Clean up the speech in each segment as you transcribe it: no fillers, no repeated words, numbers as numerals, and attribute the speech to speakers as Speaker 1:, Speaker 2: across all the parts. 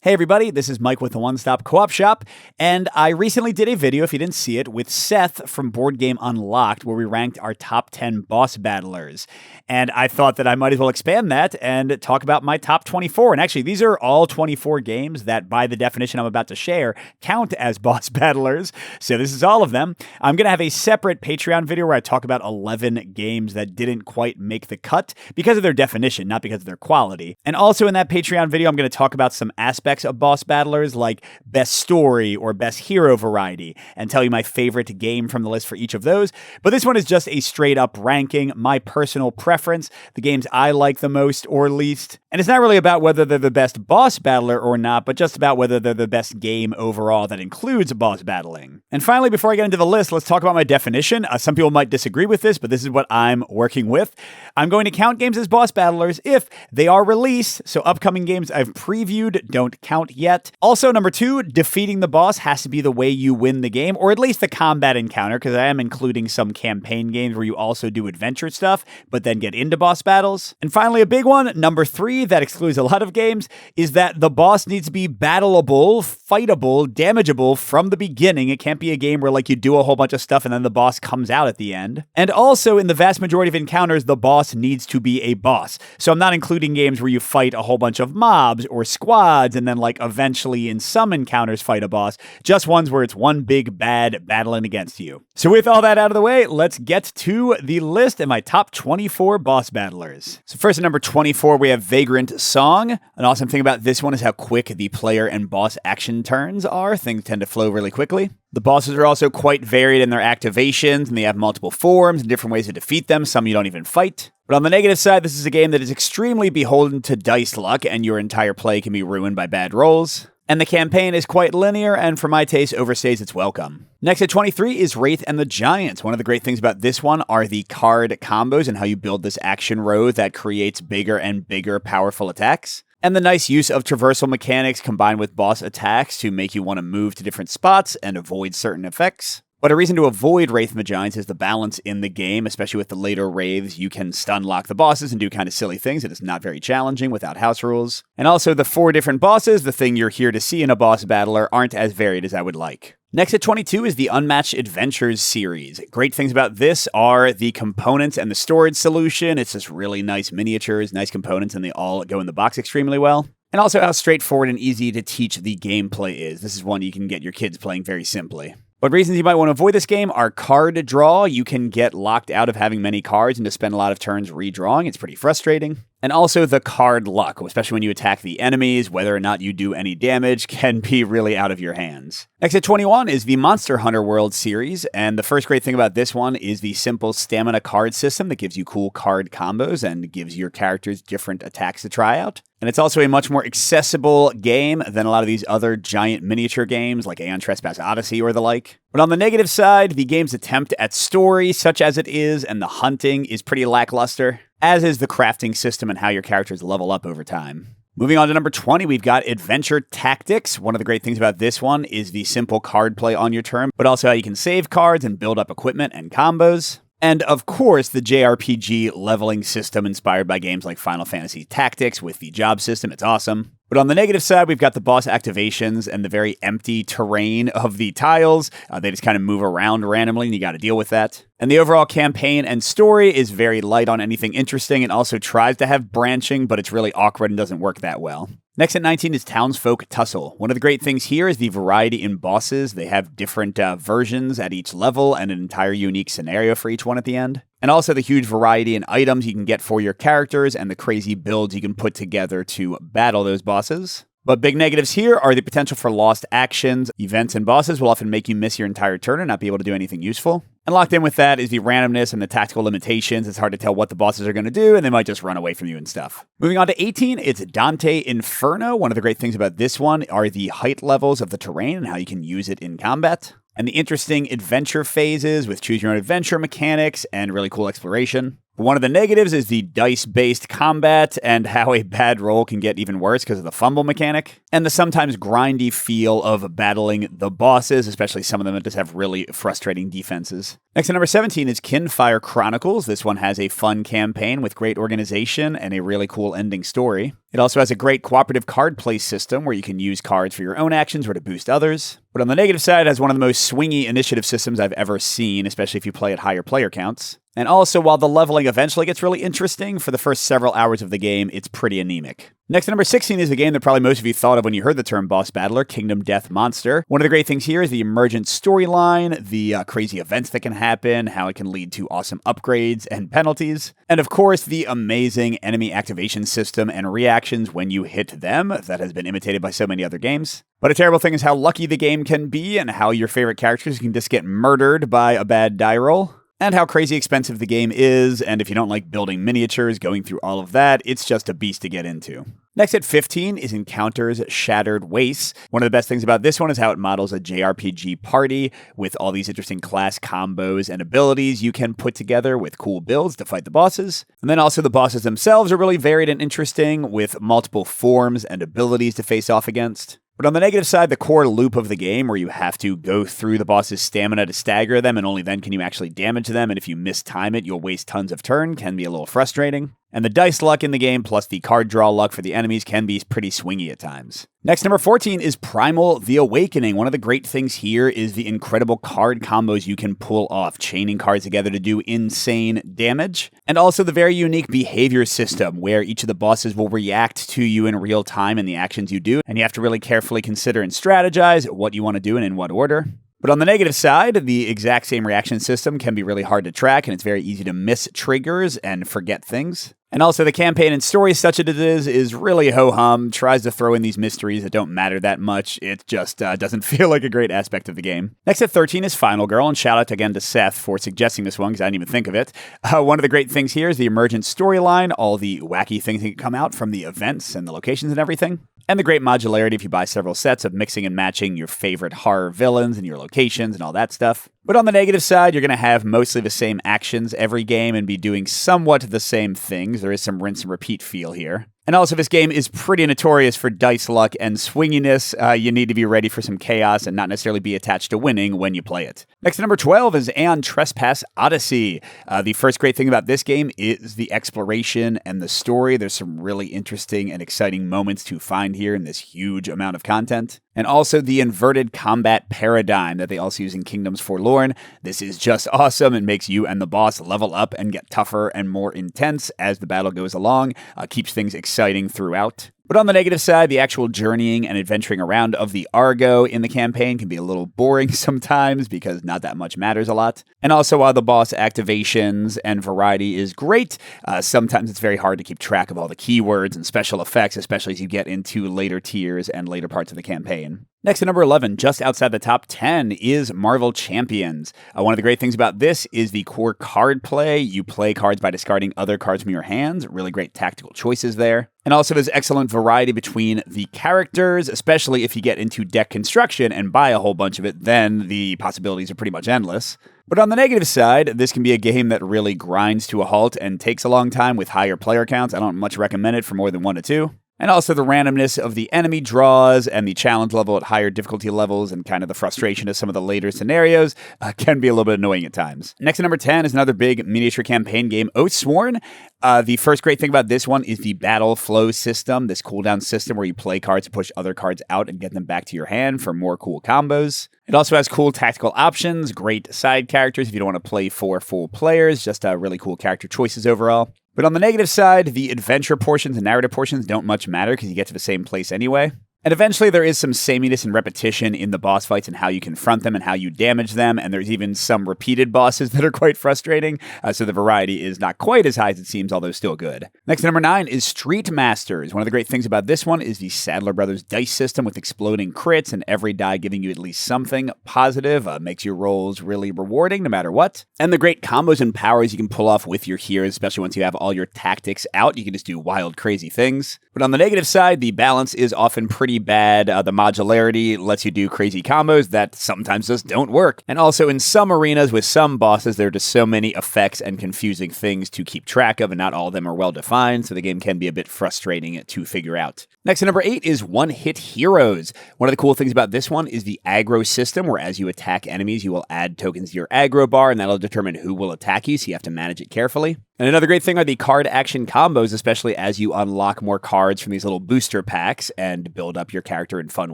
Speaker 1: Hey everybody, this is Mike with the One Stop Co-op Shop, and I recently did a video, if you didn't see it, with Seth from Board Game Unlocked, where we ranked our top 10 boss battlers. And I thought that I might as well expand that and talk about my top 24. And actually, these are all 24 games that, by the definition I'm about to share, count as boss battlers. So this is all of them. I'm going to have a separate Patreon video where I talk about 11 games that didn't quite make the cut because of their definition, not because of their quality. And also in that Patreon video, I'm going to talk about some aspects of boss battlers like best story or best hero variety and tell you my favorite game from the list for each of those. But this one is just a straight up ranking, my personal preference, the games I like the most or least. And it's not really about whether they're the best boss battler or not, but just about whether they're the best game overall that includes boss battling. And finally, before I get into the list, let's talk about my definition. Some people might disagree with this, but this is what I'm working with. I'm going to count games as boss battlers if they are released, so upcoming games I've previewed don't count yet. Also, number 2, defeating the boss has to be the way you win the game, or at least the combat encounter, because I am including some campaign games where you also do adventure stuff, but then get into boss battles. And finally, a big one, number 3, that excludes a lot of games, is that the boss needs to be battleable, fightable, damageable from the beginning. It can't be a game where like you do a whole bunch of stuff and then the boss comes out at the end. And also, in the vast majority of encounters, the boss needs to be a boss. So I'm not including games where you fight a whole bunch of mobs or squads and then like eventually in some encounters fight a boss, just ones where it's one big bad battling against you. So with all that out of the way, let's get to the list and my top 24 boss battlers. So first at number 24, we have Vagrantsong. An awesome thing about this one is how quick the player and boss action turns are. Things tend to flow really quickly. The bosses are also quite varied in their activations, and they have multiple forms and different ways to defeat them. Some you don't even fight. But on the negative side, this is a game that is extremely beholden to dice luck, and your entire play can be ruined by bad rolls. And the campaign is quite linear, and for my taste, overstays its welcome. Next at 23 is Wraith the Giants. One of the great things about this one are the card combos and how you build this action row that creates bigger and bigger powerful attacks. And the nice use of traversal mechanics combined with boss attacks to make you want to move to different spots and avoid certain effects. But a reason to avoid Wraith the Giants is the balance in the game, especially with the later Wraiths. You can stun lock the bosses and do kind of silly things. It is not very challenging without house rules. And also the 4 different bosses, the thing you're here to see in a boss battler, aren't as varied as I would like. Next at 22 is the Unmatched Adventures series. Great things about this are the components and the storage solution. It's just really nice miniatures, nice components, and they all go in the box extremely well. And also how straightforward and easy to teach the gameplay is. This is one you can get your kids playing very simply. But reasons you might want to avoid this game are card draw. You can get locked out of having many cards and to spend a lot of turns redrawing. It's pretty frustrating. And also the card luck, especially when you attack the enemies, whether or not you do any damage can be really out of your hands. Next at 21 is the Monster Hunter World series, and the first great thing about this one is the simple stamina card system that gives you cool card combos and gives your characters different attacks to try out. And it's also a much more accessible game than a lot of these other giant miniature games like Aeon, Trespass, Odyssey, or the like. But on the negative side, the game's attempt at story, such as it is, and the hunting is pretty lackluster, as is the crafting system and how your characters level up over time. Moving on to number 20, we've got Adventure Tactics. One of the great things about this one is the simple card play on your turn, but also how you can save cards and build up equipment and combos. And of course, the JRPG leveling system inspired by games like Final Fantasy Tactics with the job system. It's awesome. But on the negative side, we've got the boss activations and the very empty terrain of the tiles. They just kind of move around randomly, and you got to deal with that. And the overall campaign and story is very light on anything interesting and also tries to have branching, but it's really awkward and doesn't work that well. Next at 19 is Townsfolk Tussle. One of the great things here is the variety in bosses. They have different versions at each level and an entire unique scenario for each one at the end. And also the huge variety in items you can get for your characters and the crazy builds you can put together to battle those bosses. But big negatives here are the potential for lost actions. Events and bosses will often make you miss your entire turn and not be able to do anything useful. And locked in with that is the randomness and the tactical limitations. It's hard to tell what the bosses are going to do, and they might just run away from you and stuff. Moving on to 18, it's DANTE Inferno. One of the great things about this one are the height levels of the terrain and how you can use it in combat. And the interesting adventure phases with choose your own adventure mechanics and really cool exploration. One of the negatives is the dice-based combat and how a bad roll can get even worse because of the fumble mechanic, and the sometimes grindy feel of battling the bosses, especially some of them that just have really frustrating defenses. Next at number 17 is Kinfire Chronicles. This one has a fun campaign with great organization and a really cool ending story. It also has a great cooperative card play system where you can use cards for your own actions or to boost others. But on the negative side, it has one of the most swingy initiative systems I've ever seen, especially if you play at higher player counts. And also, while the leveling eventually gets really interesting, for the first several hours of the game, it's pretty anemic. Next to number 16 is the game that probably most of you thought of when you heard the term Boss Battler, Kingdom Death Monster. One of the great things here is the emergent storyline, the crazy events that can happen, how it can lead to awesome upgrades and penalties, and of course, the amazing enemy activation system and reactions when you hit them that has been imitated by so many other games. But a terrible thing is how lucky the game can be and how your favorite characters can just get murdered by a bad die roll. And how crazy expensive the game is, and if you don't like building miniatures, going through all of that, it's just a beast to get into. Next at 15 is Encounters Shattered Wastes. One of the best things about this one is how it models a JRPG party with all these interesting class combos and abilities you can put together with cool builds to fight the bosses. And then also the bosses themselves are really varied and interesting with multiple forms and abilities to face off against. But on the negative side, the core loop of the game where you have to go through the boss's stamina to stagger them and only then can you actually damage them, and if you mistime it, you'll waste tons of turn, can be a little frustrating. And the dice luck in the game plus the card draw luck for the enemies can be pretty swingy at times. Next, number 14 is Primal the Awakening. One of the great things here is the incredible card combos you can pull off, chaining cards together to do insane damage. And also the very unique behavior system where each of the bosses will react to you in real time and the actions you do. And you have to really carefully consider and strategize what you want to do and in what order. But on the negative side, the exact same reaction system can be really hard to track, and it's very easy to miss triggers and forget things. And also the campaign and story, such as it is really ho-hum, tries to throw in these mysteries that don't matter that much. It just doesn't feel like a great aspect of the game. Next at 13 is Final Girl, and shout out again to Seth for suggesting this one, because I didn't even think of it. One of the great things here is the emergent storyline, all the wacky things that can come out from the events and the locations and everything. And the great modularity if you buy several sets of mixing and matching your favorite horror villains and your locations and all that stuff. But on the negative side, you're going to have mostly the same actions every game and be doing somewhat the same things. There is some rinse and repeat feel here. And also, this game is pretty notorious for dice luck and swinginess. You need to be ready for some chaos and not necessarily be attached to winning when you play it. Next, number 12 is Aeon Trespass Odyssey. The first great thing about this game is the exploration and the story. There's some really interesting and exciting moments to find here in this huge amount of content. And also the inverted combat paradigm that they also use in Kingdoms Forlorn. This is just awesome. It makes you and the boss level up and get tougher and more intense as the battle goes along. Keeps things exciting throughout. But on the negative side, the actual journeying and adventuring around of the Argo in the campaign can be a little boring sometimes because not that much matters a lot. And also, while the boss activations and variety is great, sometimes it's very hard to keep track of all the keywords and special effects, especially as you get into later tiers and later parts of the campaign. Next at number 11, just outside the top 10, is Marvel Champions. One of the great things about this is the core card play. You play cards by discarding other cards from your hands. Really great tactical choices there. And also there's excellent variety between the characters, especially if you get into deck construction and buy a whole bunch of it, then the possibilities are pretty much endless. But on the negative side, this can be a game that really grinds to a halt and takes a long time with higher player counts. I don't much recommend it for more than 1 to 2. And also the randomness of the enemy draws and the challenge level at higher difficulty levels and kind of the frustration of some of the later scenarios can be a little bit annoying at times. Next at number 10 is another big miniature campaign game, Oathsworn. The first great thing about this one is the battle flow system, this cooldown system where you play cards to push other cards out and get them back to your hand for more cool combos. It also has cool tactical options, great side characters if you don't want to play 4 full players, just really cool character choices overall. But on the negative side, the adventure portions and narrative portions don't much matter because you get to the same place anyway. And eventually there is some sameness and repetition in the boss fights and how you confront them and how you damage them, and there's even some repeated bosses that are quite frustrating, so the variety is not quite as high as it seems, although still good. Next, number 9 is Street Masters. One of the great things about this one is the Sadler Brothers dice system with exploding crits and every die giving you at least something positive, makes your rolls really rewarding no matter what. And the great combos and powers you can pull off with your heroes, especially once you have all your tactics out, you can just do wild, crazy things. But on the negative side, the balance is often pretty bad. The modularity lets you do crazy combos that sometimes just don't work. And also in some arenas with some bosses, there are just so many effects and confusing things to keep track of, and not all of them are well defined, so the game can be a bit frustrating to figure out. Next, at number 8 is One Hit Heroes. One of the cool things about this one is the aggro system, where as you attack enemies, you will add tokens to your aggro bar, and that'll determine who will attack you, so you have to manage it carefully. And another great thing are the card action combos, especially as you unlock more cards from these little booster packs and build up your character in fun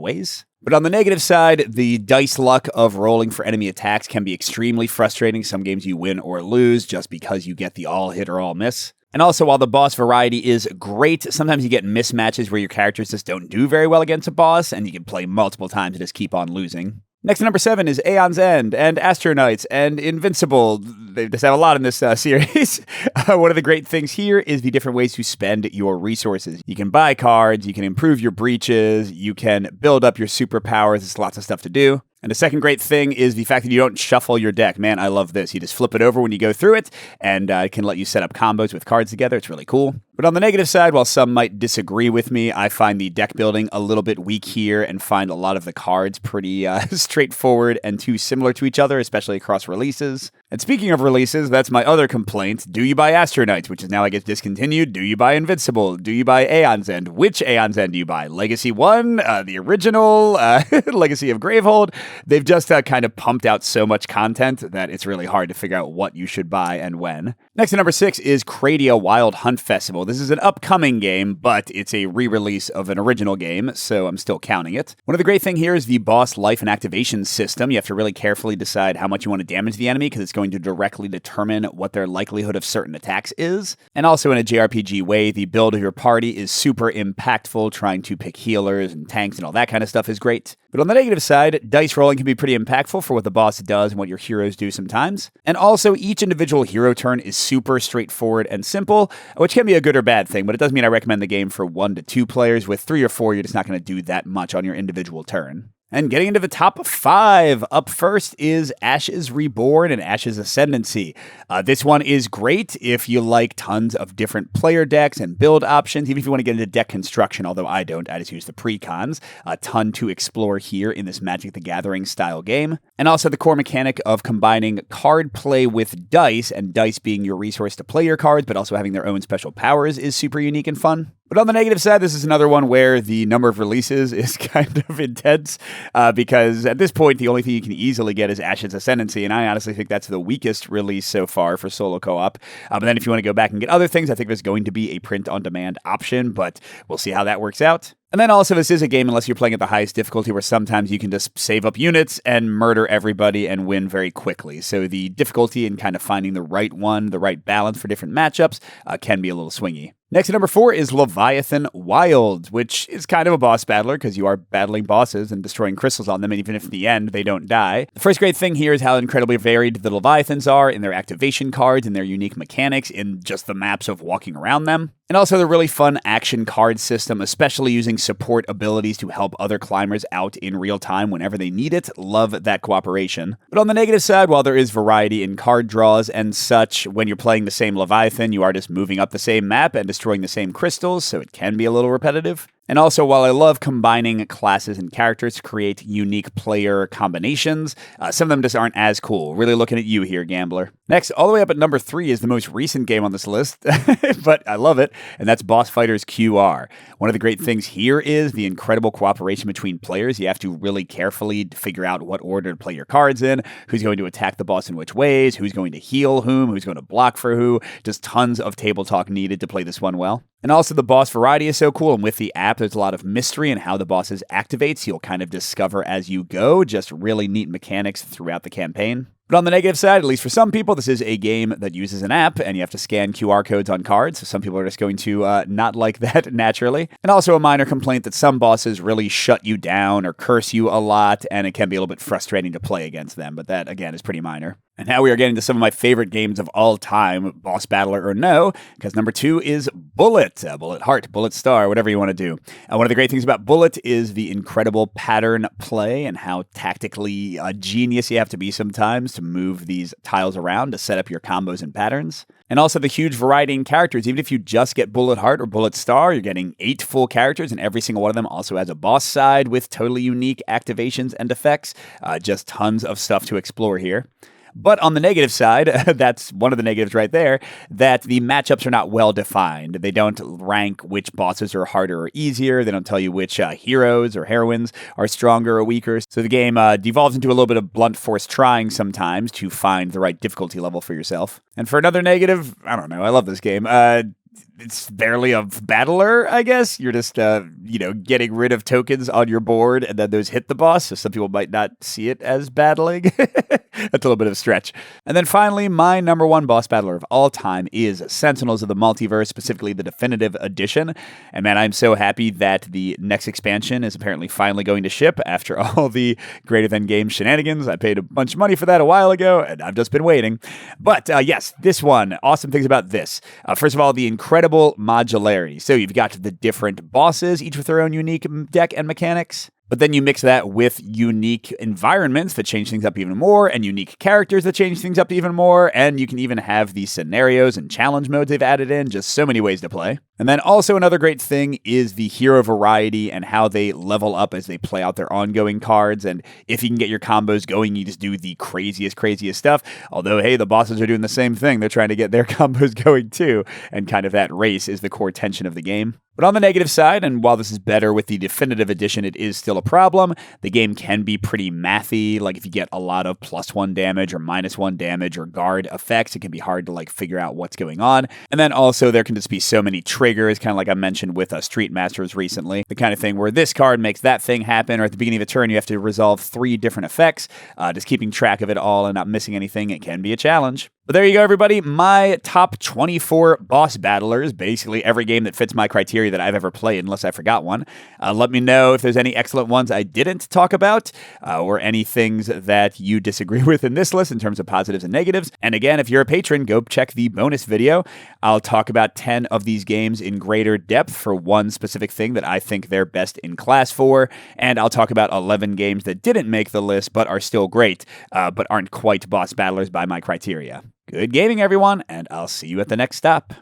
Speaker 1: ways. But on the negative side, the dice luck of rolling for enemy attacks can be extremely frustrating. Some games you win or lose just because you get the all hit or all miss. And also, while the boss variety is great, sometimes you get mismatches where your characters just don't do very well against a boss, and you can play multiple times and just keep on losing. Next to number 7 is Aeon's End and Astro Knights and Invincible. They just have a lot in this series. One of the great things here is the different ways to spend your resources. You can buy cards, you can improve your breaches, you can build up your superpowers. There's lots of stuff to do. And the second great thing is the fact that you don't shuffle your deck. Man, I love this. You just flip it over when you go through it, and it can let you set up combos with cards together. It's really cool. But on the negative side, while some might disagree with me, I find the deck building a little bit weak here and find a lot of the cards pretty straightforward and too similar to each other, especially across releases. And speaking of releases, that's my other complaint. Do you buy Astro Knights, which is now, I guess, discontinued? Do you buy Invincible? Do you buy Aeon's End? Which Aeon's End do you buy? Legacy 1? The original? Legacy of Gravehold? They've just kind of pumped out so much content that it's really hard to figure out what you should buy and when. Next to number 6 is Kradia Wild Hunt Festival. This is an upcoming game, but it's a re-release of an original game, so I'm still counting it. One of the great things here is the boss life and activation system. You have to really carefully decide how much you want to damage the enemy because it's going to directly determine what their likelihood of certain attacks is. And also in a JRPG way, the build of your party is super impactful. Trying to pick healers and tanks and all that kind of stuff is great. But on the negative side, dice rolling can be pretty impactful for what the boss does and what your heroes do sometimes. And also, each individual hero turn is super straightforward and simple, which can be a good or bad thing, but it doesn't mean I recommend the game for 1 to 2 players. With 3 or 4, you're just not going to do that much on your individual turn. And getting into the top 5, up first is Ashes Reborn and Ashes Ascendancy. This one is great if you like tons of different player decks and build options, even if you want to get into deck construction, although I don't. I just use the precons. A ton to explore here in this Magic the Gathering style game. And also the core mechanic of combining card play with dice, and dice being your resource to play your cards, but also having their own special powers is super unique and fun. But on the negative side, this is another one where the number of releases is kind of intense because at this point, the only thing you can easily get is Ashes Ascendancy, and I honestly think that's the weakest release so far for solo co-op. But then if you want to go back and get other things, I think there's going to be a print-on-demand option, but we'll see how that works out. And then also, this is a game, unless you're playing at the highest difficulty, where sometimes you can just save up units and murder everybody and win very quickly. So the difficulty in kind of finding the right one, the right balance for different matchups, can be a little swingy. Next at number 4 is Leviathan Wilds, which is kind of a boss battler because you are battling bosses and destroying crystals on them, and even if in the end they don't die. The first great thing here is how incredibly varied the Leviathans are in their activation cards and their unique mechanics in just the maps of walking around them. And also the really fun action card system, especially using support abilities to help other climbers out in real time whenever they need it. Love that cooperation. But on the negative side, while there is variety in card draws and such, when you're playing the same Leviathan, you are just moving up the same map and destroying the same crystals, so it can be a little repetitive. And also, while I love combining classes and characters to create unique player combinations, some of them just aren't as cool. Really looking at you here, gambler. Next, all the way up at number 3 is the most recent game on this list, but I love it, and that's Boss Fighters QR. One of the great things here is the incredible cooperation between players. You have to really carefully figure out what order to play your cards in, who's going to attack the boss in which ways, who's going to heal whom, who's going to block for who. Just tons of table talk needed to play this one well. And also the boss variety is so cool, and with the app, there's a lot of mystery in how the bosses activate, so you'll kind of discover as you go, just really neat mechanics throughout the campaign. But on the negative side, at least for some people, this is a game that uses an app, and you have to scan QR codes on cards, so some people are just going to not like that naturally. And also a minor complaint that some bosses really shut you down or curse you a lot, and it can be a little bit frustrating to play against them, but that, again, is pretty minor. And now we are getting to some of my favorite games of all time, boss battler or no, because number 2 is Bullet. Bullet Heart, Bullet Star, whatever you want to do. One of the great things about Bullet is the incredible pattern play and how tactically genius you have to be sometimes to move these tiles around to set up your combos and patterns. And also the huge variety in characters. Even if you just get Bullet Heart or Bullet Star, you're getting 8 full characters, and every single one of them also has a boss side with totally unique activations and effects. Just tons of stuff to explore here. But on the negative side, that's one of the negatives right there, that the matchups are not well defined. They don't rank which bosses are harder or easier. They don't tell you which heroes or heroines are stronger or weaker. So the game devolves into a little bit of blunt force trying sometimes to find the right difficulty level for yourself. And for another negative, I don't know, I love this game. It's barely a battler, I guess. You're just, getting rid of tokens on your board, and then those hit the boss. So some people might not see it as battling. That's a little bit of a stretch. And then finally, my number one boss battler of all time is Sentinels of the Multiverse, specifically the Definitive Edition. And man, I'm so happy that the next expansion is apparently finally going to ship after all the Greater Than Game shenanigans. I paid a bunch of money for that a while ago, and I've just been waiting. But yes, this one, awesome things about this. First of all, the incredible modularity. So you've got the different bosses, each with their own unique deck and mechanics. But then you mix that with unique environments that change things up even more, and unique characters that change things up even more, and you can even have these scenarios and challenge modes they've added in, just so many ways to play. And then also another great thing is the hero variety and how they level up as they play out their ongoing cards, and if you can get your combos going, you just do the craziest stuff. Although, hey, the bosses are doing the same thing. They're trying to get their combos going too, and kind of that race is the core tension of the game. But on the negative side, and while this is better with the Definitive Edition, it is still a problem. The game can be pretty mathy. Like if you get a lot of +1 damage or -1 damage or guard effects, it can be hard to figure out what's going on. And then also there can just be so many triggers, kind of like I mentioned with Street Masters recently. The kind of thing where this card makes that thing happen, or at the beginning of a turn you have to resolve 3 different effects. Just keeping track of it all and not missing anything, it can be a challenge. But there you go, everybody. My top 24 boss battlers, basically every game that fits my criteria that I've ever played, unless I forgot one. Let me know if there's any excellent ones I didn't talk about, or any things that you disagree with in this list in terms of positives and negatives. And again, if you're a patron, go check the bonus video. I'll talk about 10 of these games in greater depth for one specific thing that I think they're best in class for. And I'll talk about 11 games that didn't make the list but are still great, but aren't quite boss battlers by my criteria. Good gaming, everyone, and I'll see you at the next stop.